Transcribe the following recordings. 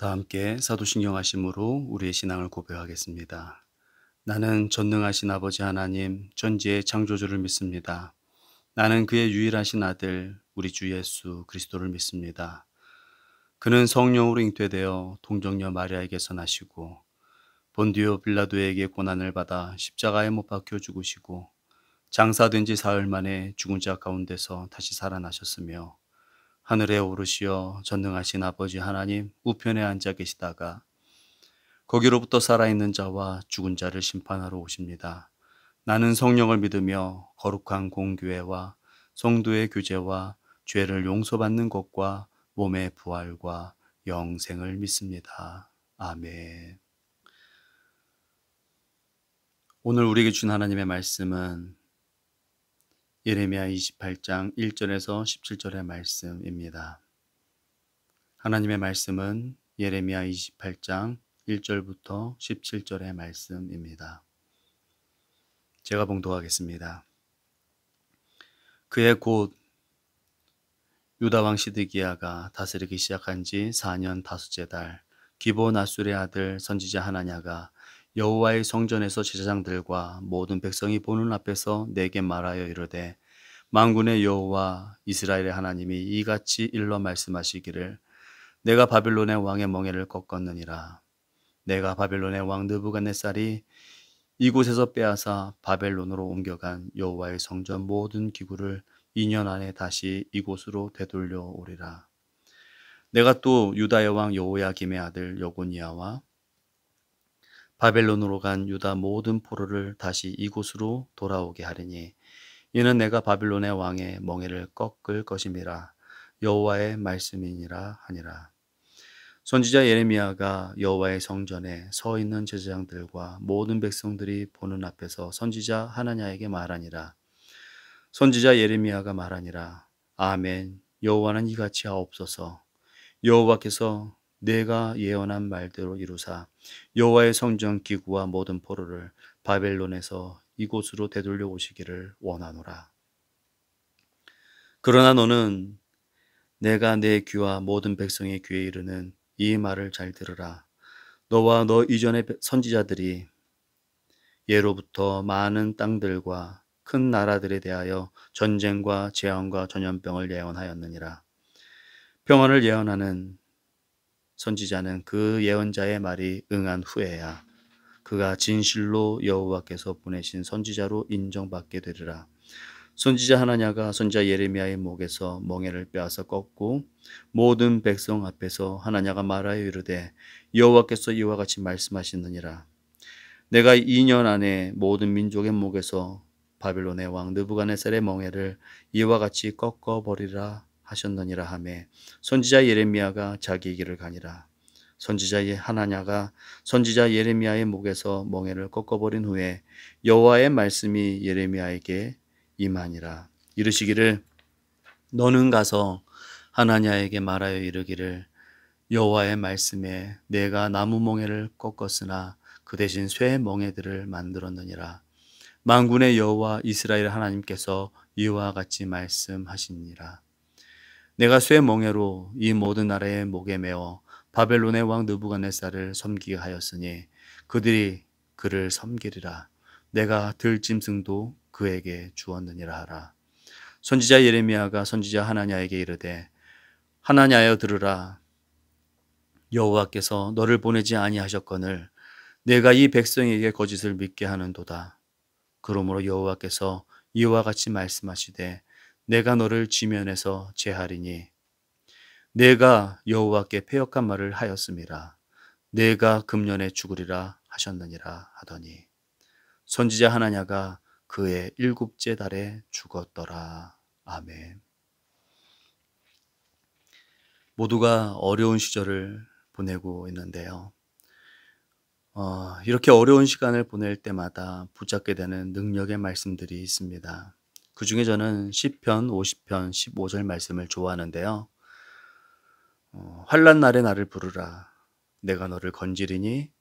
다 함께 사도신경 하심으로 우리의 신앙을 고백하겠습니다. 나는 전능하신 아버지 하나님 전지의 창조주를 믿습니다. 나는 그의 유일하신 아들 우리 주 예수 그리스도를 믿습니다. 그는 성령으로 잉태되어 동정녀 마리아에게서 나시고 본디오 빌라도에게 고난을 받아 십자가에 못 박혀 죽으시고 장사된 지 사흘 만에 죽은 자 가운데서 다시 살아나셨으며 하늘에 오르시어 전능하신 아버지 하나님 우편에 앉아 계시다가 거기로부터 살아있는 자와 죽은 자를 심판하러 오십니다. 나는 성령을 믿으며 거룩한 공교회와 성도의 교제와 죄를 용서받는 것과 몸의 부활과 영생을 믿습니다. 아멘. 오늘 우리에게 준 하나님의 말씀은 예레미야 28장 1절에서 17절의 말씀입니다. 하나님의 말씀은 예레미야 28장 1절부터 17절의 말씀입니다. 제가 봉독하겠습니다. 그의 곧 유다 왕 시드기야가 다스리기 시작한 지 4년 다섯째 달 기본 아술의 아들 선지자 하나냐가 여호와의 성전에서 제사장들과 모든 백성이 보는 앞에서 내게 말하여 이르되 만군의 여호와 이스라엘의 하나님이 이같이 일러 말씀하시기를 내가 바빌론의 왕의 멍에를 꺾었느니라. 내가 바빌론의 왕 느부갓네살이 이곳에서 빼앗아 바벨론으로 옮겨간 여호와의 성전 모든 기구를 2년 안에 다시 이곳으로 되돌려 오리라. 내가 또 유다의 왕 여호야김의 아들 여고니아와 바벨론으로 간 유다 모든 포로를 다시 이곳으로 돌아오게 하리니 이는 내가 바빌론의 왕의 멍에를 꺾을 것임이라. 여호와의 말씀이니라 하니라. 선지자 예레미야가 여호와의 성전에 서 있는 제사장들과 모든 백성들이 보는 앞에서 선지자 하나냐에게 말하니라. 선지자 예레미야가 말하니라. 아멘. 여호와는 이같이 하옵소서. 여호와께서 내가 예언한 말대로 이루사 여호와의 성전 기구와 모든 포로를 바벨론에서 이곳으로 되돌려 오시기를 원하노라. 그러나 너는 내가 내 귀와 모든 백성의 귀에 이르는 이 말을 잘 들으라. 너와 너 이전의 선지자들이 예로부터 많은 땅들과 큰 나라들에 대하여 전쟁과 재앙과 전염병을 예언하였느니라. 평안을 예언하는 선지자는 그 예언자의 말이 응한 후에야 그가 진실로 여호와께서 보내신 선지자로 인정받게 되리라. 선지자 하나냐가 선지자 예레미야의 목에서 멍에를 빼앗아 꺾고 모든 백성 앞에서 하나냐가 말하여 이르되 여호와께서 이와 같이 말씀하시느니라. 내가 2년 안에 모든 민족의 목에서 바빌론의 왕 느부갓네살의 멍에를 이와 같이 꺾어버리라 하셨느니라 하매 선지자 예레미야가 자기 길을 가니라. 선지자 하나냐가 선지자 예레미야의 목에서 멍에를 꺾어버린 후에 여호와의 말씀이 예레미야에게 임하니라. 이르시기를 너는 가서 하나냐에게 말하여 이르기를 여호와의 말씀에 내가 나무 멍에를 꺾었으나 그 대신 쇠 멍에들을 만들었느니라. 만군의 여호와 이스라엘 하나님께서 이와 같이 말씀하시니라. 내가 쇠 멍에로 이 모든 나라의 목에 메어 바벨론의 왕 느부갓네살을 섬기게 하였으니 그들이 그를 섬기리라. 내가 들짐승도 그에게 주었느니라 하라. 선지자 예레미야가 선지자 하나냐에게 이르되 하나냐여 들으라. 여호와께서 너를 보내지 아니하셨거늘 내가 이 백성에게 거짓을 믿게 하는도다. 그러므로 여호와께서 이와 같이 말씀하시되 내가 너를 지면에서 제하리니 내가 여호와께 패역한 말을 하였음이라. 내가 금년에 죽으리라 하셨느니라 하더니 선지자 하나냐가 그의 7째 달에 죽었더라. 아멘. 모두가 어려운 시절을 보내고 있는데요. 이렇게 어려운 시간을 보낼 때마다 붙잡게 되는 능력의 말씀들이 있습니다. 그 중에 저는 시편 50편 15절 말씀을 좋아하는데요. 환난 날에 나를 부르라. 내가 너를 건지리니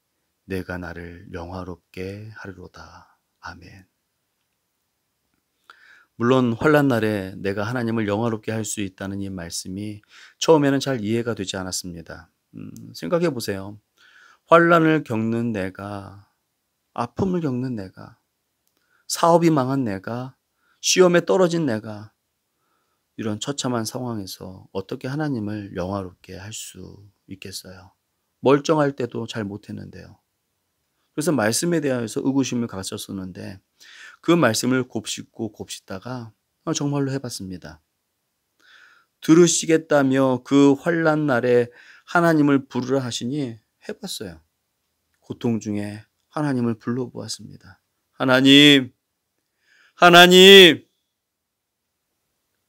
내가 나를 영화롭게 하리로다. 아멘. 물론 환난 날에 내가 하나님을 영화롭게 할 수 있다는 이 말씀이 처음에는 잘 이해가 되지 않았습니다. 생각해 보세요. 환난을 겪는 내가, 아픔을 겪는 내가, 사업이 망한 내가, 시험에 떨어진 내가, 이런 처참한 상황에서 어떻게 하나님을 영화롭게 할 수 있겠어요? 멀쩡할 때도 잘 못했는데요. 그래서 말씀에 대하여서 의구심을 가졌었는데 그 말씀을 곱씹고 곱씹다가 정말로 해봤습니다. 들으시겠다며 그 환난 날에 하나님을 부르라 하시니 해봤어요. 고통 중에 하나님을 불러보았습니다. 하나님, 하나님,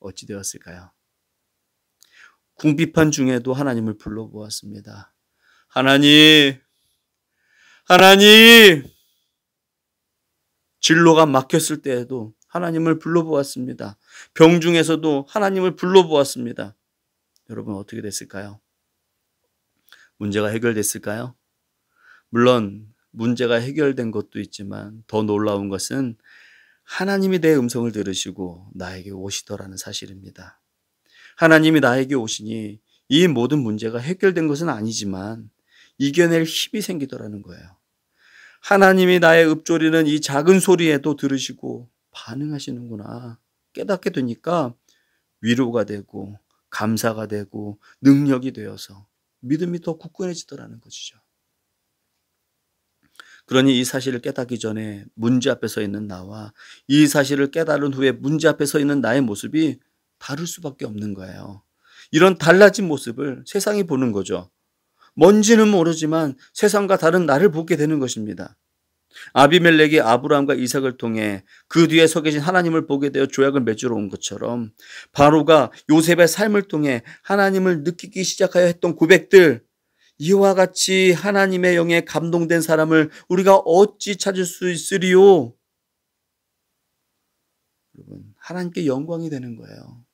어찌 되었을까요? 궁핍한 중에도 하나님을 불러보았습니다. 하나님, 하나님, 진로가 막혔을 때에도 하나님을 불러보았습니다. 병 중에서도 하나님을 불러보았습니다. 여러분 어떻게 됐을까요? 문제가 해결됐을까요? 물론 문제가 해결된 것도 있지만 더 놀라운 것은 하나님이 내 음성을 들으시고 나에게 오시더라는 사실입니다. 하나님이 나에게 오시니 이 모든 문제가 해결된 것은 아니지만 이겨낼 힘이 생기더라는 거예요. 하나님이 나의 읊조리는 이 작은 소리에도 들으시고 반응하시는구나 깨닫게 되니까 위로가 되고 감사가 되고 능력이 되어서 믿음이 더 굳건해지더라는 것이죠. 그러니 이 사실을 깨닫기 전에 문제 앞에 서 있는 나와 이 사실을 깨달은 후에 문제 앞에 서 있는 나의 모습이 다를 수밖에 없는 거예요. 이런 달라진 모습을 세상이 보는 거죠. 뭔지는 모르지만 세상과 다른 나를 보게 되는 것입니다. 아비멜렉이 아브라함과 이삭을 통해 그 뒤에 서 계신 하나님을 보게 되어 조약을 맺으러 온 것처럼 바로가 요셉의 삶을 통해 하나님을 느끼기 시작하여 했던 고백들, 이와 같이 하나님의 영에 감동된 사람을 우리가 어찌 찾을 수 있으리요? 여러분, 하나님께 영광이 되는 거예요.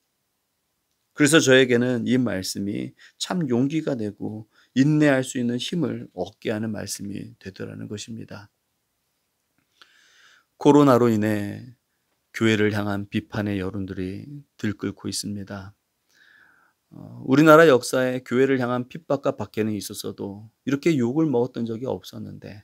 그래서 저에게는 이 말씀이 참 용기가 되고 인내할 수 있는 힘을 얻게 하는 말씀이 되더라는 것입니다. 코로나로 인해 교회를 향한 비판의 여론들이 들끓고 있습니다. 우리나라 역사에 교회를 향한 핍박과 박해는 있었어도 이렇게 욕을 먹었던 적이 없었는데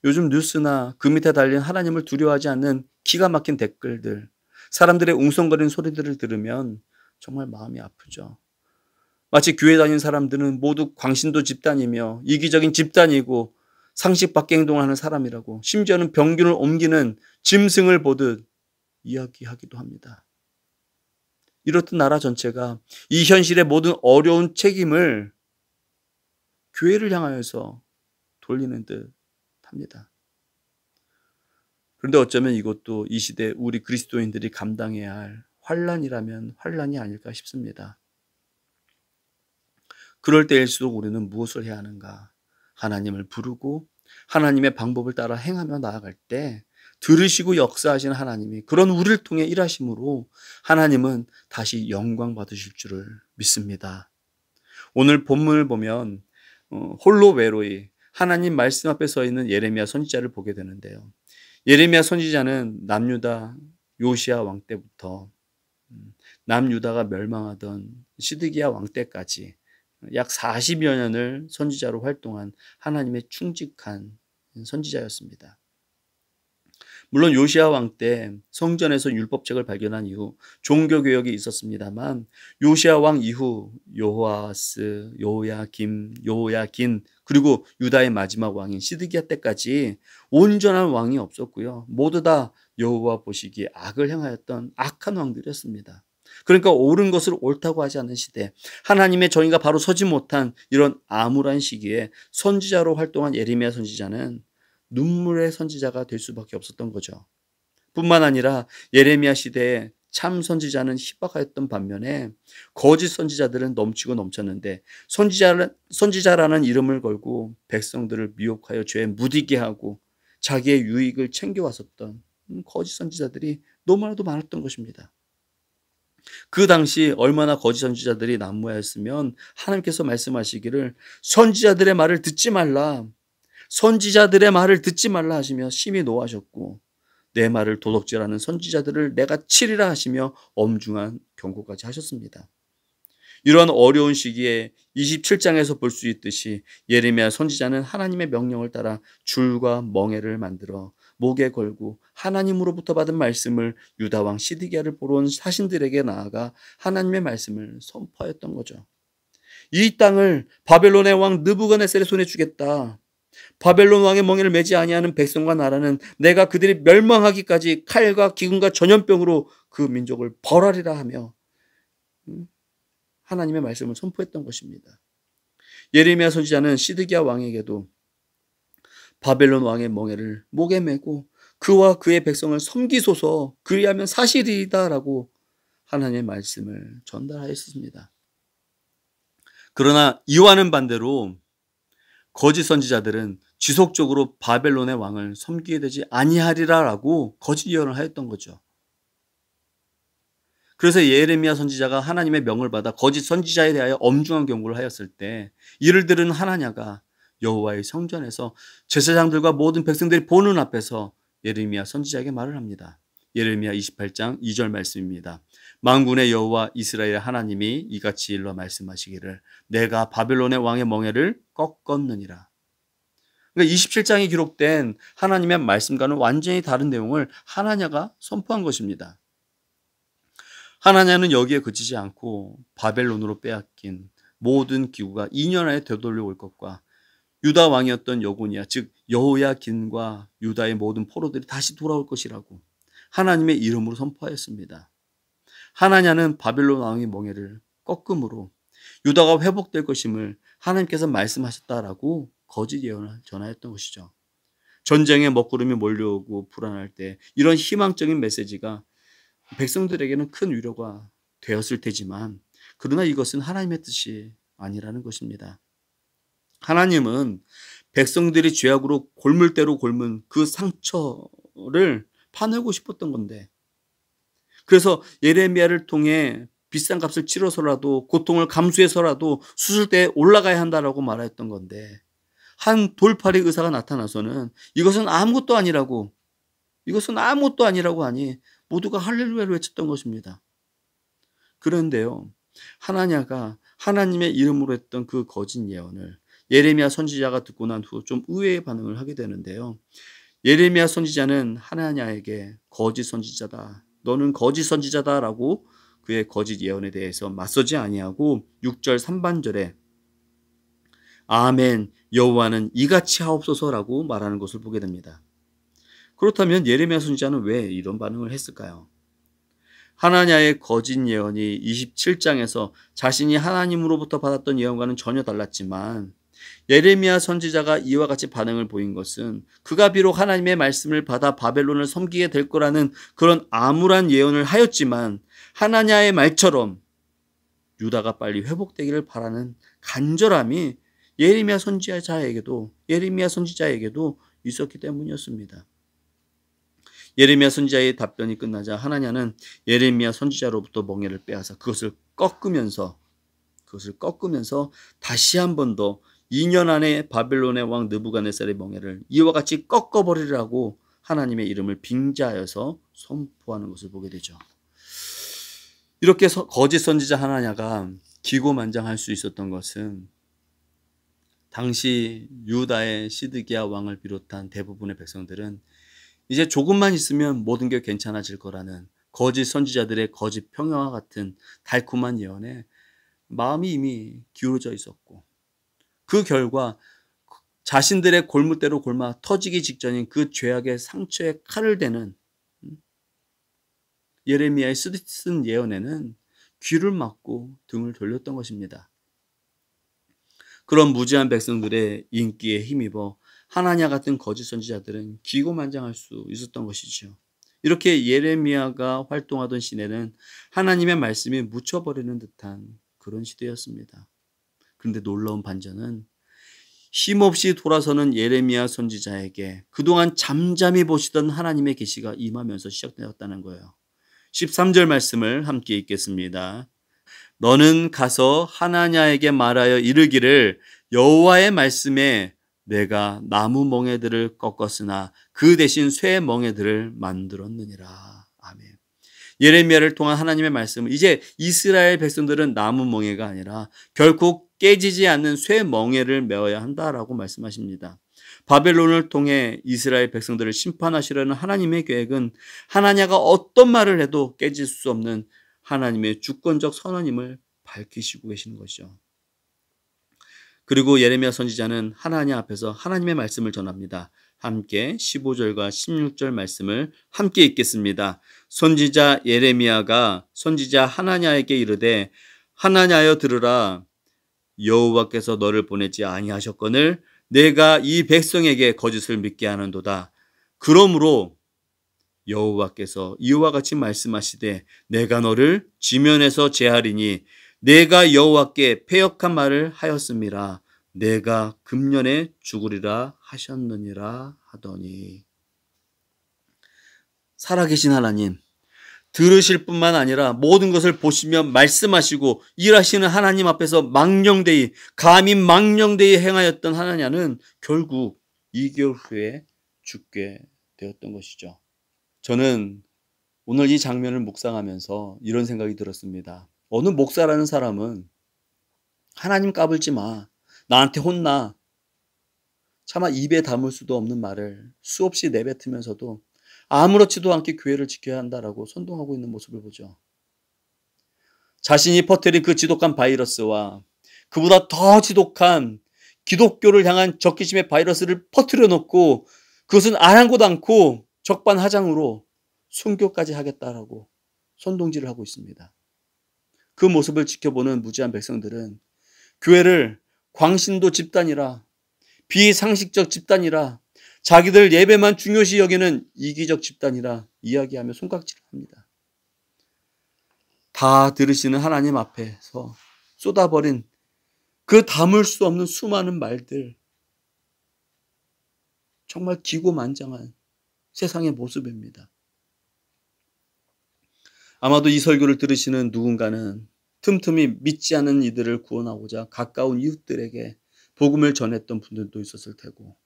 요즘 뉴스나 그 밑에 달린 하나님을 두려워하지 않는 기가 막힌 댓글들, 사람들의 웅성거리는 소리들을 들으면 정말 마음이 아프죠. 마치 교회 다니는 사람들은 모두 광신도 집단이며 이기적인 집단이고 상식 밖의 행동을 하는 사람이라고, 심지어는 병균을 옮기는 짐승을 보듯 이야기하기도 합니다. 이렇듯 나라 전체가 이 현실의 모든 어려운 책임을 교회를 향하여서 돌리는 듯 합니다. 그런데 어쩌면 이것도 이 시대 우리 그리스도인들이 감당해야 할 환난이라면 환난이 아닐까 싶습니다. 그럴 때일수록 우리는 무엇을 해야 하는가? 하나님을 부르고 하나님의 방법을 따라 행하며 나아갈 때 들으시고 역사하시는 하나님이 그런 우리를 통해 일하심으로 하나님은 다시 영광 받으실 줄을 믿습니다. 오늘 본문을 보면 홀로 외로이 하나님 말씀 앞에 서 있는 예레미야 선지자를 보게 되는데요. 예레미야 선지자는 남유다 요시야 왕 때부터 남유다가 멸망하던 시드기야 왕 때까지 약 40여 년을 선지자로 활동한 하나님의 충직한 선지자였습니다. 물론 요시야 왕 때 성전에서 율법책을 발견한 이후 종교개혁이 있었습니다만 요시야 왕 이후 여호아스, 여호야긴 그리고 유다의 마지막 왕인 시드기야 때까지 온전한 왕이 없었고요. 모두 다 여호와 보시기에 악을 행하였던 악한 왕들이었습니다. 그러니까 옳은 것을 옳다고 하지 않는 시대, 하나님의 정의가 바로 서지 못한 이런 암울한 시기에 선지자로 활동한 예레미야 선지자는 눈물의 선지자가 될 수밖에 없었던 거죠. 뿐만 아니라 예레미야 시대에 참 선지자는 희박하였던 반면에 거짓 선지자들은 넘치고 넘쳤는데 선지자라는 이름을 걸고 백성들을 미혹하여 죄에 묻히게 하고 자기의 유익을 챙겨왔었던 거짓 선지자들이 너무나도 많았던 것입니다. 그 당시 얼마나 거짓 선지자들이 난무하였으면 하나님께서 말씀하시기를 선지자들의 말을 듣지 말라, 선지자들의 말을 듣지 말라 하시며 심히 노하셨고 내 말을 도둑질하는 선지자들을 내가 치리라 하시며 엄중한 경고까지 하셨습니다. 이런 어려운 시기에 27장에서 볼 수 있듯이 예레미야 선지자는 하나님의 명령을 따라 줄과 멍에를 만들어 목에 걸고 하나님으로부터 받은 말씀을 유다 왕 시드기야를 보러 온 사신들에게 나아가 하나님의 말씀을 선포하였던 거죠. 이 땅을 바벨론의 왕 느부갓네살의 손에 주겠다. 바벨론 왕의 멍에를 매지 아니하는 백성과 나라는 내가 그들이 멸망하기까지 칼과 기근과 전염병으로 그 민족을 벌하리라 하며 하나님의 말씀을 선포했던 것입니다. 예레미야 선지자는 시드기야 왕에게도 바벨론 왕의 멍에를 목에 메고 그와 그의 백성을 섬기소서 그리하면 사실이다라고 하나님의 말씀을 전달하였습니다. 그러나 이와는 반대로 거짓 선지자들은 지속적으로 바벨론의 왕을 섬기게 되지 아니하리라라고 거짓 예언을 하였던 거죠. 그래서 예레미야 선지자가 하나님의 명을 받아 거짓 선지자에 대하여 엄중한 경고를 하였을 때 이를 들은 하나냐가 여호와의 성전에서 제사장들과 모든 백성들이 보는 앞에서 예레미야 선지자에게 말을 합니다. 예레미야 28장 2절 말씀입니다. 만군의 여호와 이스라엘의 하나님이 이같이 일러 말씀하시기를 내가 바벨론의 왕의 멍에를 꺾었느니라. 그러니까 27장에 기록된 하나님의 말씀과는 완전히 다른 내용을 하나냐가 선포한 것입니다. 하나냐는 여기에 그치지 않고 바벨론으로 빼앗긴 모든 기구가 2년 안에 되돌려 올 것과 유다 왕이었던 여고니야 즉 여호야긴과 유다의 모든 포로들이 다시 돌아올 것이라고 하나님의 이름으로 선포하였습니다. 하나냐는 바벨론 왕의 멍에를 꺾음으로 유다가 회복될 것임을 하나님께서 말씀하셨다라고 거짓 예언을 전하였던 것이죠. 전쟁에 먹구름이 몰려오고 불안할 때 이런 희망적인 메시지가 백성들에게는 큰 위로가 되었을 테지만 그러나 이것은 하나님의 뜻이 아니라는 것입니다. 하나님은 백성들이 죄악으로 골물대로 골문 그 상처를 파내고 싶었던 건데 그래서 예레미야를 통해 비싼 값을 치러서라도 고통을 감수해서라도 수술대에 올라가야 한다라고 말했던 건데 한 돌팔이 의사가 나타나서는 이것은 아무것도 아니라고 하니 모두가 할렐루야를 외쳤던 것입니다. 그런데요, 하나냐가 하나님의 이름으로 했던 그 거짓 예언을 예레미야 선지자가 듣고 난 후 좀 의외의 반응을 하게 되는데요. 예레미야 선지자는 하나냐에게 거짓 선지자다, 너는 거짓 선지자다라고 그의 거짓 예언에 대해서 맞서지 아니하고 6절 3반절에 아멘 여호와는 이같이 하옵소서라고 말하는 것을 보게 됩니다. 그렇다면 예레미야 선지자는 왜 이런 반응을 했을까요? 하나냐의 거짓 예언이 27장에서 자신이 하나님으로부터 받았던 예언과는 전혀 달랐지만 예레미야 선지자가 이와 같이 반응을 보인 것은 그가 비록 하나님의 말씀을 받아 바벨론을 섬기게 될 거라는 그런 암울한 예언을 하였지만 하나냐의 말처럼 유다가 빨리 회복되기를 바라는 간절함이 예레미야 선지자에게도 있었기 때문이었습니다. 예레미야 선지자의 답변이 끝나자 하나냐는 예레미야 선지자로부터 멍에를 빼앗아 그것을 꺾으면서 다시 한 번 더 2년 안에 바벨론의 왕 느부갓네살의 멍에를 이와 같이 꺾어버리라고 하나님의 이름을 빙자하여서 선포하는 것을 보게 되죠. 이렇게 거짓 선지자 하나냐가 기고만장할 수 있었던 것은 당시 유다의 시드기야 왕을 비롯한 대부분의 백성들은 이제 조금만 있으면 모든 게 괜찮아질 거라는 거짓 선지자들의 거짓 평화와 같은 달콤한 예언에 마음이 이미 기울어져 있었고 그 결과 자신들의 골물대로 골마 터지기 직전인 그 죄악의 상처에 칼을 대는 예레미야의 쓴 예언에는 귀를 막고 등을 돌렸던 것입니다. 그런 무지한 백성들의 인기에 힘입어 하나냐 같은 거짓 선지자들은 기고만장할 수 있었던 것이죠. 이렇게 예레미야가 활동하던 시대는 하나님의 말씀이 묻혀버리는 듯한 그런 시대였습니다. 그런데 놀라운 반전은 힘없이 돌아서는 예레미야 선지자에게 그동안 잠잠히 보시던 하나님의 계시가 임하면서 시작되었다는 거예요. 13절 말씀을 함께 읽겠습니다. 너는 가서 하나냐에게 말하여 이르기를 여호와의 말씀에 내가 나무 멍에들을 꺾었으나 그 대신 쇠 멍에들을 만들었느니라. 아멘. 예레미야를 통한 하나님의 말씀은 이제 이스라엘 백성들은 나무 멍에가 아니라 결코 깨지지 않는 쇠 멍에를 메어야 한다라고 말씀하십니다. 바벨론을 통해 이스라엘 백성들을 심판하시려는 하나님의 계획은 하나냐가 어떤 말을 해도 깨질 수 없는 하나님의 주권적 선언임을 밝히시고 계시는 것이죠. 그리고 예레미야 선지자는 하나님 앞에서 하나님의 말씀을 전합니다. 함께 15절과 16절 말씀을 함께 읽겠습니다. 선지자 예레미야가 선지자 하나냐에게 이르되 하나냐여 들으라. 여호와께서 너를 보내지 아니하셨거늘 내가 이 백성에게 거짓을 믿게 하는도다. 그러므로 여호와께서 이와 같이 말씀하시되 내가 너를 지면에서 제하리니 내가 여호와께 패역한 말을 하였음이라. 내가 금년에 죽으리라 하셨느니라 하더니. 살아계신 하나님, 들으실 뿐만 아니라 모든 것을 보시며 말씀하시고 일하시는 하나님 앞에서 망령되이, 감히 망령되이 행하였던 하나냐는 결국 2개월 후에 죽게 되었던 것이죠. 저는 오늘 이 장면을 묵상하면서 이런 생각이 들었습니다. 어느 목사라는 사람은 하나님 까불지 마, 나한테 혼나, 차마 입에 담을 수도 없는 말을 수없이 내뱉으면서도 아무렇지도 않게 교회를 지켜야 한다라고 선동하고 있는 모습을 보죠. 자신이 퍼뜨린 그 지독한 바이러스와 그보다 더 지독한 기독교를 향한 적개심의 바이러스를 퍼뜨려 놓고 그것은 아랑곳 않고 적반하장으로 순교까지 하겠다라고 선동질을 하고 있습니다. 그 모습을 지켜보는 무지한 백성들은 교회를 광신도 집단이라, 비상식적 집단이라, 자기들 예배만 중요시 여기는 이기적 집단이라 이야기하며 손깍질을 합니다. 다 들으시는 하나님 앞에서 쏟아버린 그 담을 수 없는 수많은 말들, 정말 기고만장한 세상의 모습입니다. 아마도 이 설교를 들으시는 누군가는 틈틈이 믿지 않는 이들을 구원하고자 가까운 이웃들에게 복음을 전했던 분들도 있었을 테고,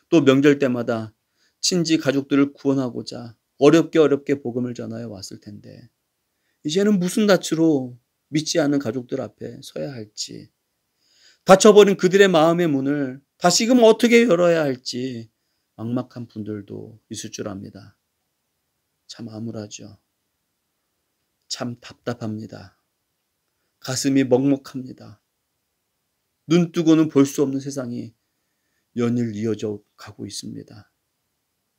또 명절 때마다 친지 가족들을 구원하고자 어렵게 복음을 전하여 왔을 텐데, 이제는 무슨 낯으로 믿지 않는 가족들 앞에 서야 할지, 닫혀버린 그들의 마음의 문을 다시금 어떻게 열어야 할지 막막한 분들도 있을 줄 압니다. 참 암울하죠. 참 답답합니다. 가슴이 먹먹합니다. 눈 뜨고는 볼 수 없는 세상이 연일 이어져 가고 있습니다.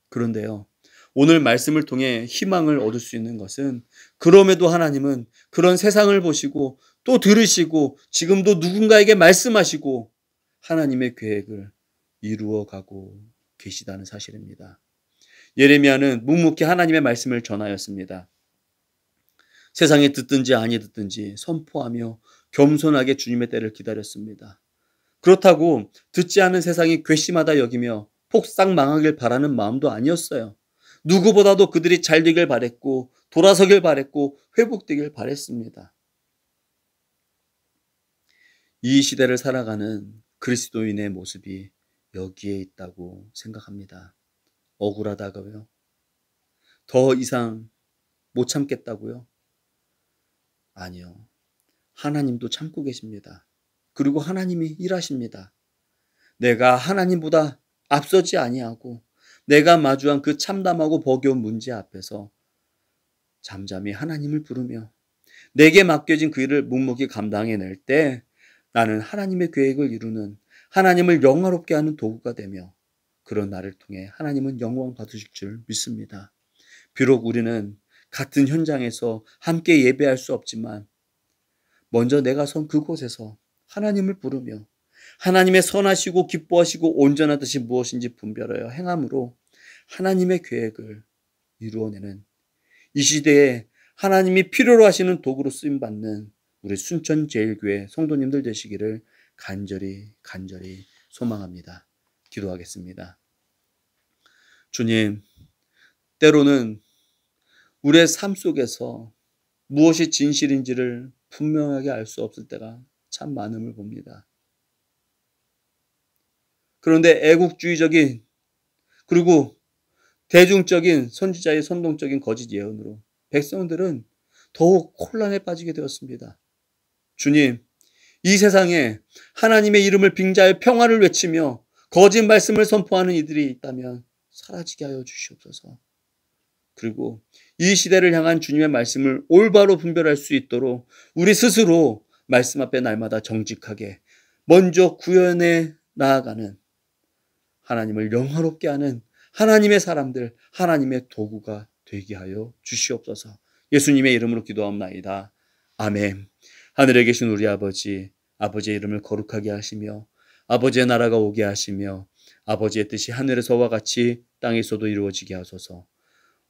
그런데요, 오늘 말씀을 통해 희망을 얻을 수 있는 것은 그럼에도 하나님은 그런 세상을 보시고 또 들으시고 지금도 누군가에게 말씀하시고 하나님의 계획을 이루어가고 계시다는 사실입니다. 예레미야는 묵묵히 하나님의 말씀을 전하였습니다. 세상이 듣든지 아니 듣든지 선포하며 겸손하게 주님의 때를 기다렸습니다. 그렇다고 듣지 않은 세상이 괘씸하다 여기며 폭삭 망하길 바라는 마음도 아니었어요. 누구보다도 그들이 잘 되길 바랬고 돌아서길 바랬고 회복되길 바랬습니다. 이 시대를 살아가는 그리스도인의 모습이 여기에 있다고 생각합니다. 억울하다고요? 더 이상 못 참겠다고요? 아니요. 하나님도 참고 계십니다. 그리고 하나님이 일하십니다. 내가 하나님보다 앞서지 아니하고 내가 마주한 그 참담하고 버거운 문제 앞에서 잠잠히 하나님을 부르며 내게 맡겨진 그 일을 묵묵히 감당해낼 때 나는 하나님의 계획을 이루는, 하나님을 영화롭게 하는 도구가 되며 그런 나를 통해 하나님은 영광 받으실 줄 믿습니다. 비록 우리는 같은 현장에서 함께 예배할 수 없지만 먼저 내가 선 그곳에서 하나님을 부르며 하나님의 선하시고 기뻐하시고 온전한 뜻이 무엇인지 분별하여 행함으로 하나님의 계획을 이루어내는, 이 시대에 하나님이 필요로 하시는 도구로 쓰임받는 우리 순천제일교회 성도님들 되시기를 간절히 소망합니다. 기도하겠습니다. 주님, 때로는 우리의 삶 속에서 무엇이 진실인지를 분명하게 알 수 없을 때가 참 많음을 봅니다. 그런데 애국주의적인 그리고 대중적인 선지자의 선동적인 거짓 예언으로 백성들은 더욱 혼란에 빠지게 되었습니다. 주님, 이 세상에 하나님의 이름을 빙자하여 평화를 외치며 거짓 말씀을 선포하는 이들이 있다면 사라지게 하여 주시옵소서. 그리고 이 시대를 향한 주님의 말씀을 올바로 분별할 수 있도록 우리 스스로 말씀 앞에 날마다 정직하게 먼저 구현해 나아가는, 하나님을 영화롭게 하는 하나님의 사람들, 하나님의 도구가 되게 하여 주시옵소서. 예수님의 이름으로 기도하옵나이다. 아멘. 하늘에 계신 우리 아버지, 아버지의 이름을 거룩하게 하시며 아버지의 나라가 오게 하시며 아버지의 뜻이 하늘에서와 같이 땅에서도 이루어지게 하소서.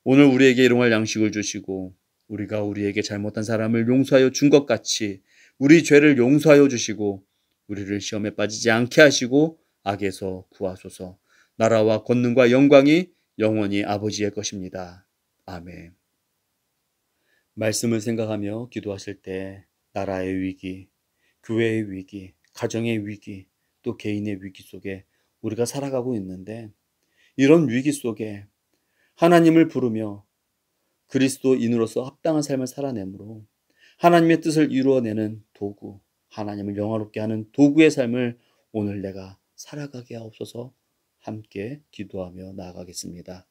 오늘 우리에게 일용할 양식을 주시고 우리가 우리에게 잘못한 사람을 용서하여 준 것 같이 우리 죄를 용서하여 주시고 우리를 시험에 빠지지 않게 하시고 악에서 구하소서. 나라와 권능과 영광이 영원히 아버지의 것입니다. 아멘. 말씀을 생각하며 기도하실 때 나라의 위기, 교회의 위기, 가정의 위기, 또 개인의 위기 속에 우리가 살아가고 있는데, 이런 위기 속에 하나님을 부르며 그리스도인으로서 합당한 삶을 살아내므로 하나님의 뜻을 이루어내는 도구, 하나님을 영화롭게 하는 도구의 삶을 오늘 내가 살아가게 하옵소서. 함께 기도하며 나아가겠습니다.